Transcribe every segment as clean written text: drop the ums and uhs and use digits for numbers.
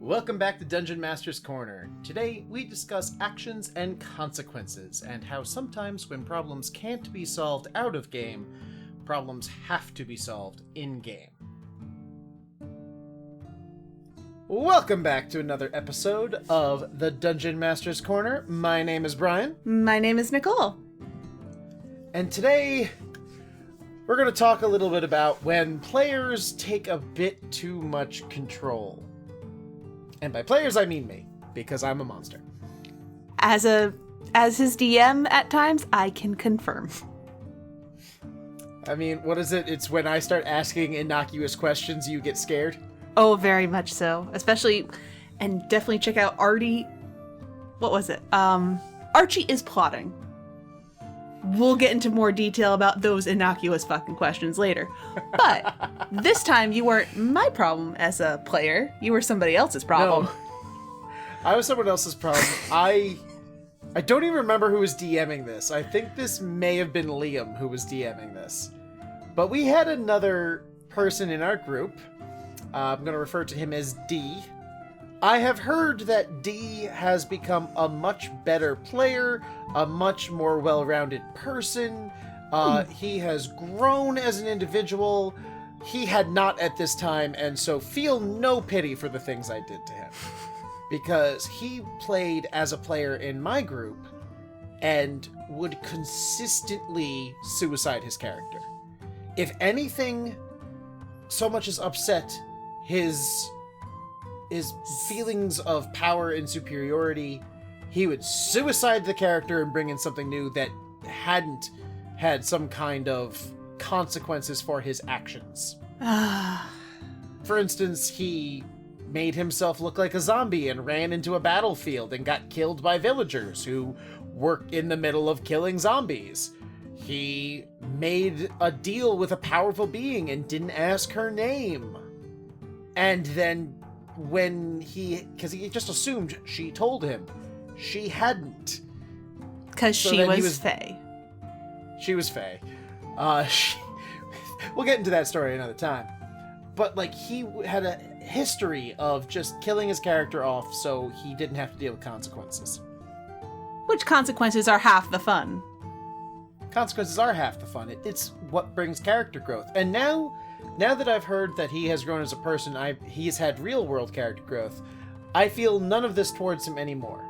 Welcome back to Dungeon Master's Corner. Today, we discuss actions and consequences, and how sometimes when problems can't be solved out of game, problems have to be solved in-game. Welcome back to another episode of the Dungeon Master's Corner. My name is Brian. My name is Nicole. And today, we're going to talk a little bit about when players take a bit too much control. And by players, I mean me, because I'm a monster. As his DM at times, I can confirm. I mean, what is it? It's when I start asking innocuous questions, you get scared? Oh, very much so. Especially, and definitely check out Artie. What was it? Archie is plotting. We'll get into more detail about those innocuous fucking questions later. But this time you weren't my problem as a player. You were somebody else's problem. No. I was someone else's problem. I don't even remember who was DMing this. I think this may have been Liam who was DMing this. But we had another person in our group. I'm going to refer to him as D. I have heard that D has become a much better player, a much more well-rounded person. He has grown as an individual. He had not at this time, and so feel no pity for the things I did to him. Because he played as a player in my group and would consistently suicide his character. If anything so much as upset his feelings of power and superiority, he would suicide the character and bring in something new that hadn't had some kind of consequences for his actions. For instance, he made himself look like a zombie and ran into a battlefield and got killed by villagers who were in the middle of killing zombies. He made a deal with a powerful being and didn't ask her name. And then because he just assumed she told him. She hadn't. Because she was Fae. She was Fae. We'll get into that story another time. But, he had a history of just killing his character off so he didn't have to deal with consequences. Which consequences are half the fun. Consequences are half the fun. It's what brings character growth. And now that I've heard that he has grown as a person, he's had real-world character growth, I feel none of this towards him anymore.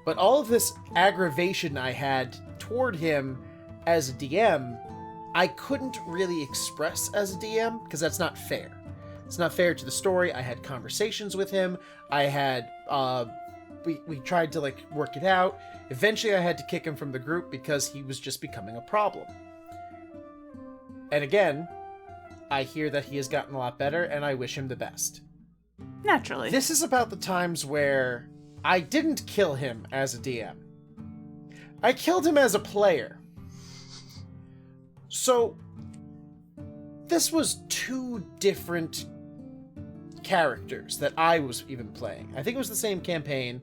But all of this aggravation I had toward him as a DM, I couldn't really express as a DM, because that's not fair. It's not fair to the story. I had conversations with him. I had, we tried to, work it out. Eventually I had to kick him from the group because he was just becoming a problem. And again, I hear that he has gotten a lot better, and I wish him the best. Naturally. This is about the times where I didn't kill him as a DM. I killed him as a player. So, this was two different characters that I was even playing. I think it was the same campaign,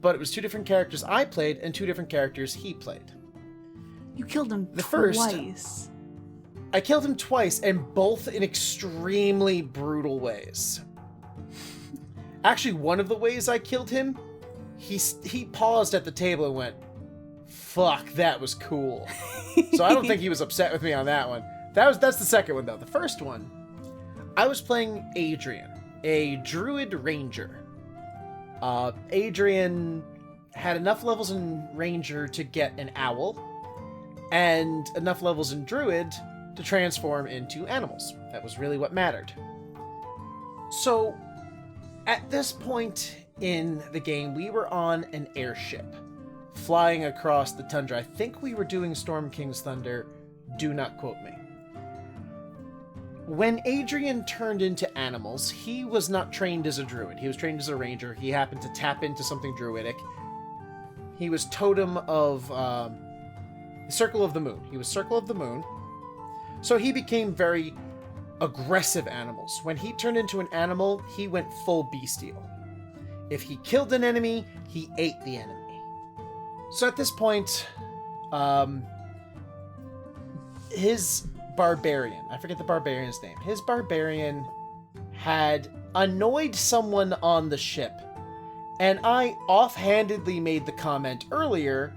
but it was two different characters I played and two different characters he played. You killed him The twice. I killed him twice, and both in extremely brutal ways. Actually, one of the ways I killed him, he paused at the table and went, "Fuck, that was cool." So I don't think he was upset with me on that one. That's the second one, though. The first one, I was playing Adrian, a druid ranger. Adrian had enough levels in ranger to get an owl, and enough levels in druid to transform into animals. That was really what mattered. So, at this point in the game, we were on an airship, flying across the tundra. I think we were doing Storm King's Thunder. Do not quote me. When Adrian turned into animals, he was not trained as a druid. He was trained as a ranger. He happened to tap into something druidic. He was totem of Circle of the Moon. He was Circle of the Moon. So he became very aggressive animals. When he turned into an animal, he went full bestial. If he killed an enemy, he ate the enemy. So at this point, his barbarian, I forget the barbarian's name, his barbarian had annoyed someone on the ship, and I offhandedly made the comment earlier,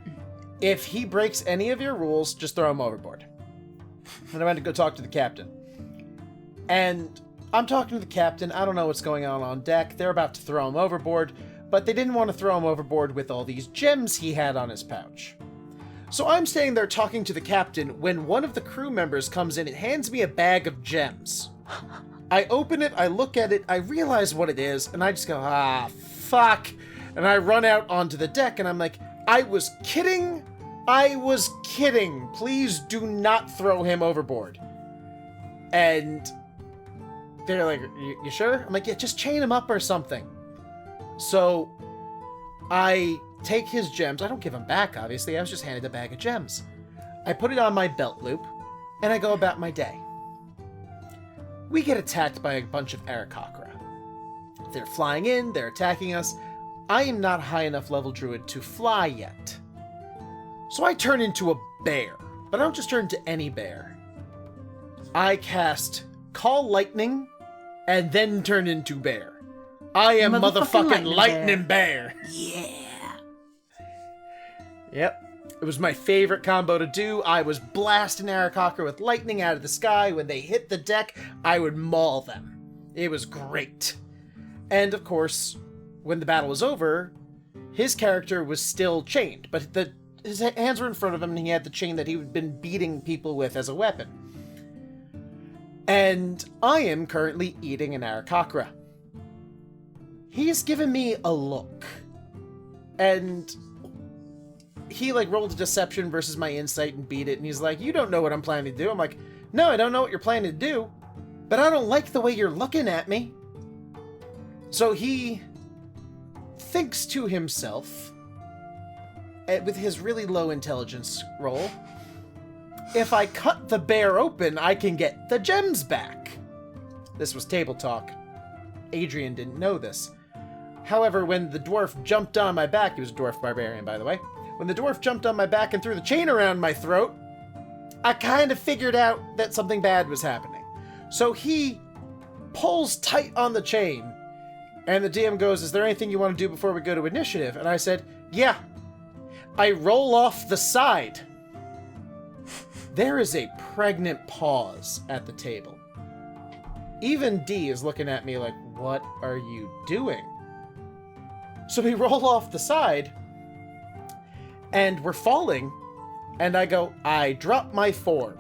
if he breaks any of your rules, just throw him overboard. And I went to go talk to the captain. And I'm talking to the captain, I don't know what's going on deck, they're about to throw him overboard, but they didn't want to throw him overboard with all these gems he had on his pouch. So I'm standing there talking to the captain when one of the crew members comes in and hands me a bag of gems. I open it, I look at it, I realize what it is, and I just go, fuck. And I run out onto the deck and I'm like, I was kidding. Please do not throw him overboard. And they're like, you sure? I'm like, yeah, just chain him up or something. So I take his gems. I don't give them back, obviously. I was just handed a bag of gems. I put it on my belt loop, and I go about my day. We get attacked by a bunch of Aarakocra. They're flying in, they're attacking us. I am not high enough level druid to fly yet. So I turn into a bear, but I don't just turn into any bear. I cast Call Lightning, and then turn into bear. I am motherfucking lightning bear. Yeah. Yep. It was my favorite combo to do. I was blasting Aarakocra with lightning out of the sky. When they hit the deck, I would maul them. It was great. And of course, when the battle was over, his character was still chained, but his hands were in front of him and he had the chain that he had been beating people with as a weapon. And I am currently eating an Aarakocra. He's given me a look. And he rolled a deception versus my insight and beat it, and he's like, you don't know what I'm planning to do. I'm like, no, I don't know what you're planning to do, but I don't like the way you're looking at me. So he thinks to himself, with his really low intelligence roll, if I cut the bear open, I can get the gems back. This was table talk. Adrian didn't know this. However, when the dwarf jumped on my back, he was a dwarf barbarian, by the way. When the dwarf jumped on my back and threw the chain around my throat, I kind of figured out that something bad was happening. So he pulls tight on the chain, and the DM goes, is there anything you want to do before we go to initiative? And I said, yeah. I roll off the side. There is a pregnant pause at the table. Even D is looking at me like, what are you doing? So we roll off the side, and we're falling, and I go, I drop my form,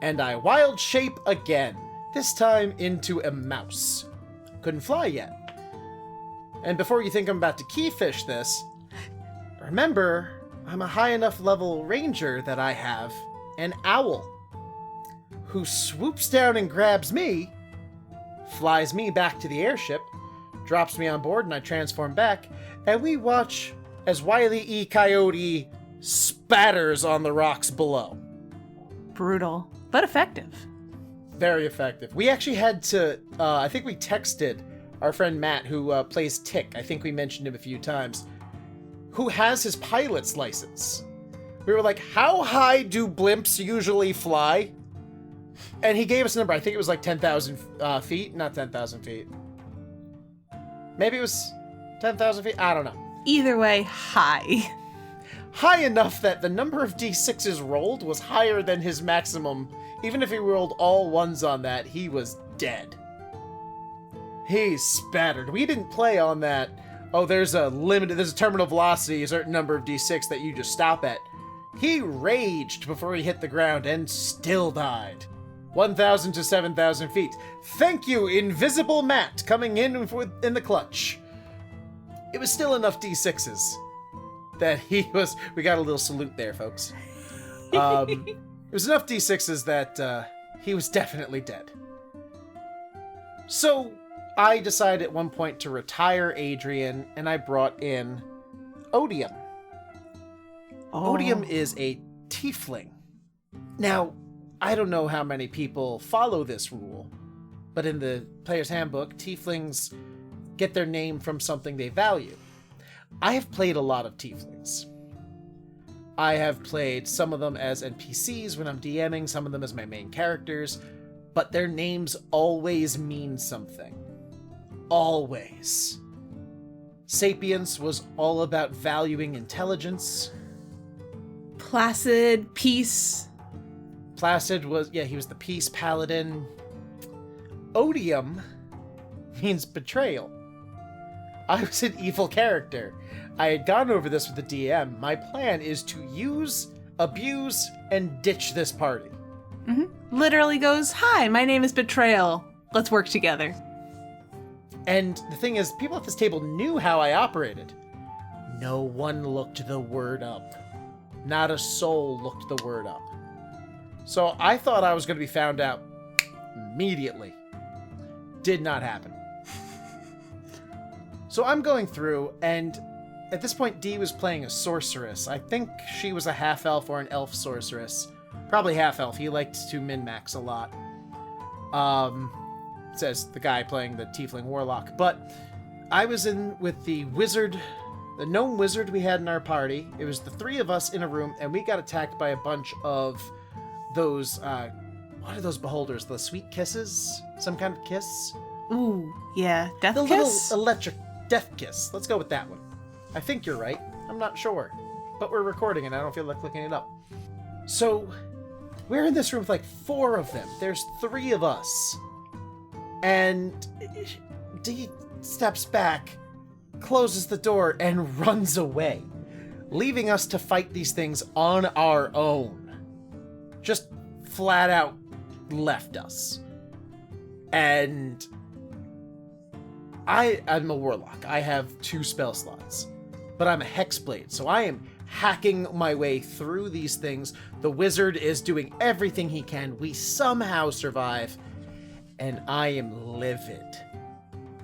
and I wild shape again, this time into a mouse. Couldn't fly yet. And before you think I'm about to keyfish this, remember, I'm a high enough level ranger that I have an owl, who swoops down and grabs me, flies me back to the airship, drops me on board, and I transform back, and we watch as Wile E. Coyote spatters on the rocks below. Brutal, but effective. Very effective. We actually had to, I think we texted our friend Matt, who plays Tick, I think we mentioned him a few times, who has his pilot's license. We were like, how high do blimps usually fly? And he gave us a number. I think it was 10,000 feet. Not 10,000 feet. Maybe it was 10,000 feet. I don't know. Either way, high. High enough that the number of D6s rolled was higher than his maximum. Even if he rolled all ones on that, he was dead. He spattered. We didn't play on that. Oh, there's a terminal velocity, a certain number of D6 that you just stop at. He raged before he hit the ground and still died. 1,000 to 7,000 feet. Thank you, Invisible Matt, coming in the clutch. It was still enough D6s that we got a little salute there, folks. It was enough D6s that he was definitely dead. So I decided at one point to retire Adrian, and I brought in Odium. Oh. Odium is a tiefling. Now, I don't know how many people follow this rule, but in the player's handbook, tieflings get their name from something they value. I have played a lot of tieflings. I have played some of them as NPCs when I'm DMing, some of them as my main characters, but their names always mean something. always. Sapience was all about valuing intelligence. Placid, peace. Placid was, he was the peace paladin. Odium means betrayal. I was an evil character. I had gone over this with the DM. My plan is to use, abuse, and ditch this party. Literally goes, "Hi, my name is Betrayal. Let's work together." And the thing is, people at this table knew how I operated. No one looked the word up. Not a soul looked the word up. So I thought I was going to be found out immediately. Did not happen. So I'm going through, and at this point, Dee was playing a sorceress. I think she was a half-elf or an elf sorceress. Probably half-elf. He liked to min-max a lot. Says the guy playing the tiefling warlock. But I was in with the wizard, the gnome wizard we had in our party. It was the three of us in a room, and we got attacked by a bunch of those, what are those beholders? The sweet kisses? Some kind of kiss? Ooh, yeah. Death The kiss? little electric death kiss. Let's go with that one. I think you're right. I'm not sure. But we're recording and I don't feel like looking it up. So, we're in this room with like 4 of them. There's 3 of us. And Dee steps back, closes the door, and runs away, leaving us to fight these things on our own. Just flat out left us. And I'm a warlock. I have 2 spell slots, but I'm a hexblade, so I am hacking my way through these things. The wizard is doing everything he can. We somehow survive, and I am livid.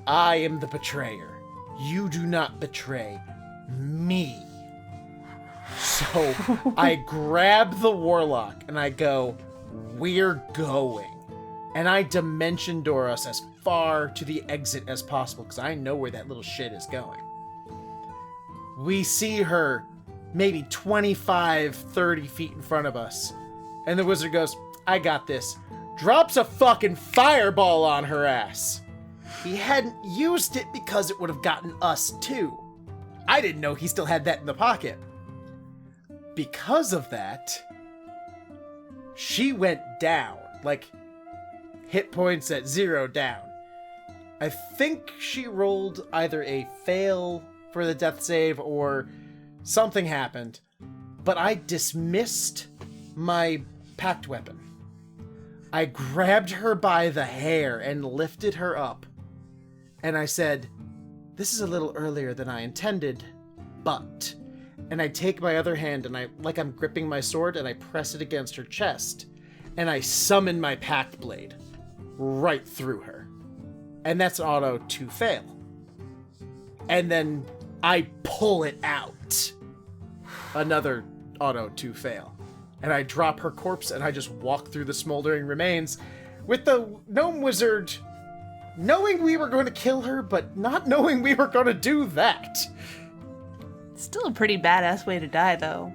I am the betrayer. You do not betray me. So I grab the warlock and I go, "We're going." And I dimension door us as far to the exit as possible, because I know where that little shit is going. We see her maybe 25, 30 feet in front of us. And the wizard goes, "I got this." Drops a fucking fireball on her ass. He hadn't used it because it would have gotten us too. I didn't know he still had that in the pocket. Because of that, she went down. Like, hit points at 0 down. I think she rolled either a fail for the death save or something happened, but I dismissed my pact weapon. I grabbed her by the hair and lifted her up, and I said, "This is a little earlier than I intended, but..." And I take my other hand and I'm gripping my sword, and I press it against her chest, and I summon my pact blade right through her. And that's an auto 2 fail. And then I pull it out. Another auto 2 fail. And I drop her corpse and I just walk through the smoldering remains with the gnome wizard knowing we were going to kill her, but not knowing we were going to do that. Still a pretty badass way to die, though.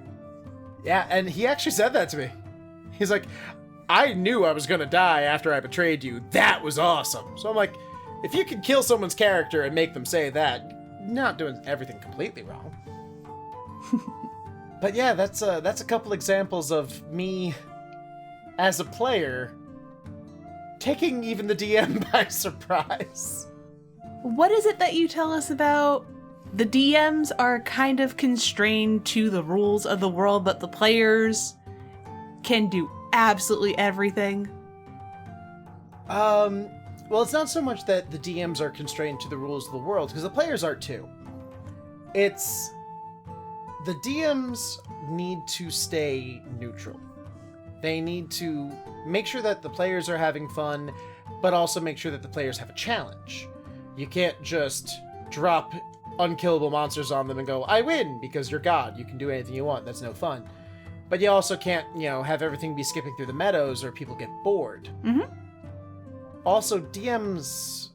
Yeah, and he actually said that to me. He's like, "I knew I was going to die after I betrayed you. That was awesome." So I'm like, if you can kill someone's character and make them say that, you're not doing everything completely wrong. But yeah, that's a couple examples of me as a player taking even the DM by surprise. What is it that you tell us about? The DMs are kind of constrained to the rules of the world, but the players can do absolutely everything. Well, it's not so much that the DMs are constrained to the rules of the world, because the players are too. It's... the DMs need to stay neutral. They need to make sure that the players are having fun, but also make sure that the players have a challenge. You can't just drop unkillable monsters on them and go, "I win," because you're God. You can do anything you want. That's no fun. But you also can't, have everything be skipping through the meadows or people get bored. Mm-hmm. Also, DMs,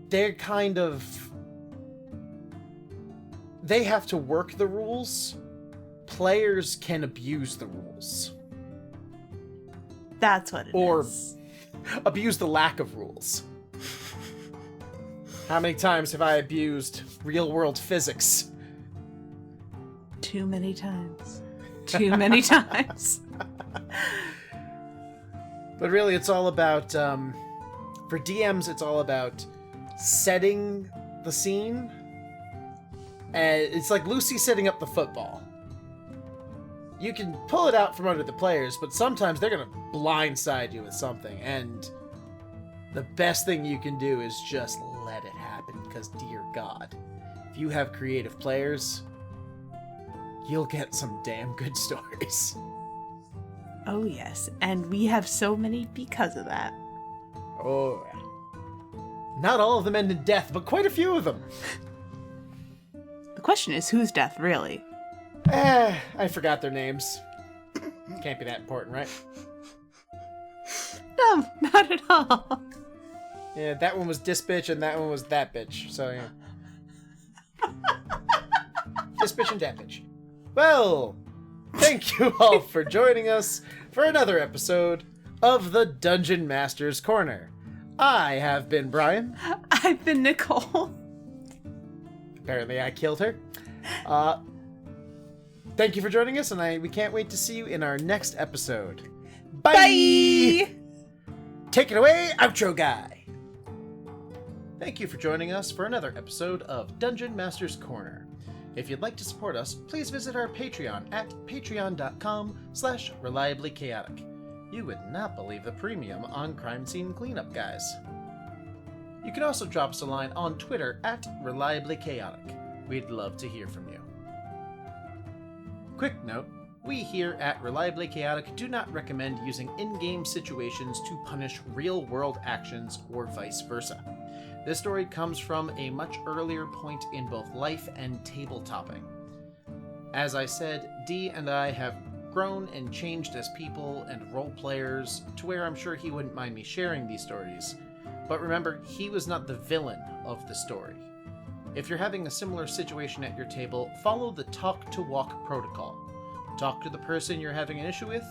they're kind of... they have to work the rules. Players can abuse the rules. That's what it is. Or abuse the lack of rules. How many times have I abused real-world physics? Too many times. Too many times. But really, it's all about, for DMs, it's all about setting the scene. And it's like Lucy setting up the football. You can pull it out from under the players, but sometimes they're going to blindside you with something. And the best thing you can do is just let it happen, because dear God, if you have creative players, you'll get some damn good stories. Oh, yes. And we have so many because of that. Oh, yeah. Not all of them end in death, but quite a few of them. The question is, whose death, really? I forgot their names. Can't be that important, right? No, not at all. Yeah, that one was this bitch and that one was that bitch. So, yeah. This bitch and that bitch. Well, thank you all for joining us for another episode of the Dungeon Master's Corner. I have been Brian. I've been Nicole. Apparently I killed her. Thank you for joining us, and we can't wait to see you in our next episode. Bye! Bye! Take it away, outro guy! Thank you for joining us for another episode of Dungeon Master's Corner. If you'd like to support us, please visit our Patreon at patreon.com/Reliably Chaotic. You would not believe the premium on crime scene cleanup guys. You can also drop us a line on Twitter at Reliably Chaotic. We'd love to hear from you. Quick note, we here at Reliably Chaotic do not recommend using in-game situations to punish real-world actions or vice versa. This story comes from a much earlier point in both life and tabletopping. As I said, Dee and I have grown and changed as people and role players to where I'm sure he wouldn't mind me sharing these stories. But remember, he was not the villain of the story. If you're having a similar situation at your table, follow the talk to walk protocol. Talk to the person you're having an issue with,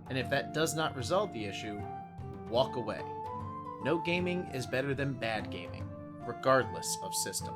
and if that does not resolve the issue, walk away. No gaming is better than bad gaming, regardless of system.